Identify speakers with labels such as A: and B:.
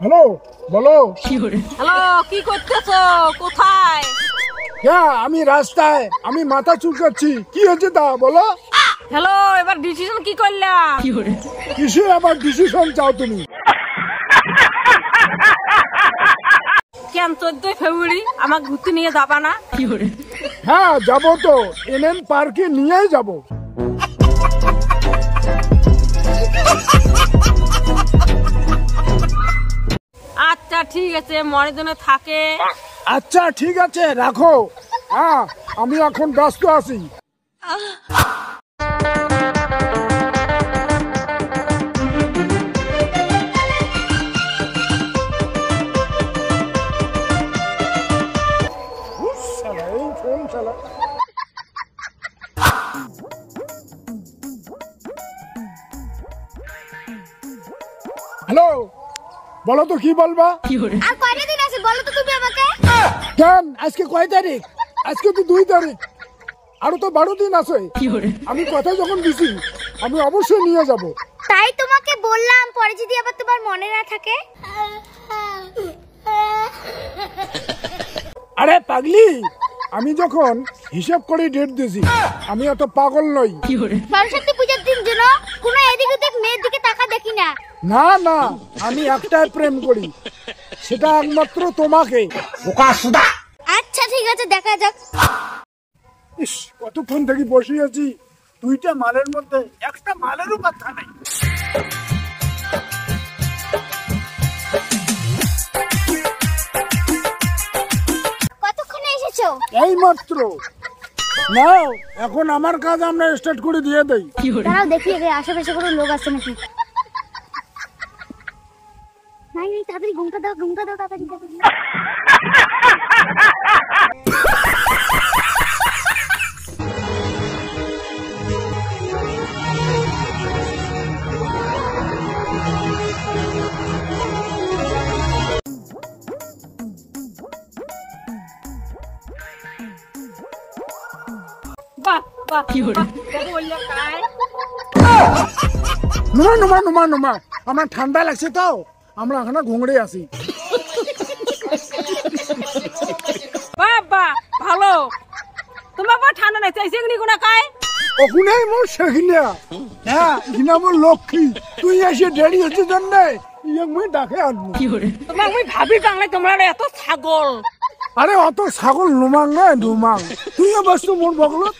A: Hello, বলো।
B: Hello, কি করতেছো? কোথায়?
A: হ্যাঁ, আমি রাস্তায়। আমি মাথা চুলকাচ্ছি। কি হয়েছে তা বলো।
B: হ্যালো, এবার ডিসিশন কি করলা?
A: কিসে আবার ডিসিশন চাও তুমি?
B: কেন 14 ফেব্রুয়ারি আমাকে ঘুরতে নিয়ে যাবা না?
A: হ্যাঁ, যাবো তো। এনএন পার্কে নিয়েই যাবো।
B: আচ্ছা ঠিক আছে, মনে জন্য থাকে।
A: আচ্ছা ঠিক আছে, রাখো। হ্যাঁ, আমি এখন ব্যস্ত আছি। হ্যালো, বলো তো কি বলবা?
C: আর কয়টা দিন আছে বলো তো তুমি আমাকে?
A: কেন আজকে কয় তারিখ? আজকে তো 2 তারিখ। আরো তো 12 দিন আছে। আমি কথা যখন দিছি আমি অবশ্যই নিয়ে যাব।
C: তাই তোমাকে বললাম, পরে যদি আবার তোমার মনে না থাকে।
A: আরে পাগলি, আমি যখন হিসাব করে ডেট দিছি, আমি এত পাগল নই।
C: সরস্বতী পূজার দিন যেন কোনো এদিক ওদিক মেয়ের দিকে তাকা দেখি না।
A: না না, আমি একটাই প্রেম করি, সেটা একমাত্র তোমাকে।
C: আচ্ছা ঠিক আছে, দেখা যাক।
A: ইস, কতক্ষণ থেকে বসে আছি, 2টা মালের মধ্যে একটা মালেরও কথা নাই।
C: কতক্ষণে এসেছো?
A: এই মাত্র। নাও, এখন আমার কাজ আমরা স্টার্ট করে দিয়ে দেই।
C: দাঁড়াও দেখি আশেপাশে কোনো লোক আছে নাকি। নাই নাই, তাড়াতাড়ি ঘুমটা দাও তাড়াতাড়ি।
B: বাহ বাহ, বললে কাই?
A: নুমা, আমার ঠান্ডা লাগছে তো, আমরা এখানে ঘুমড়ে আছি।
B: বাবা ভালো, তোমার আবার ঠান্ডা নাই চাইছে এগুলি কোনা কাই?
A: ওখানেই মোর সেখিনা। হ্যাঁ, ইনা মোর লক্ষ্মী। তুই এসে দেরি হচ্ছে জন্য ইয়ে মুই ডাকে আনবো।
B: তোমার আমি ভাবি বাংলায় তোমরা এত ছাগল।
A: আরে অত ছাগল নুমাং না, নুমাং। তুইও বসতো মোর বগলত।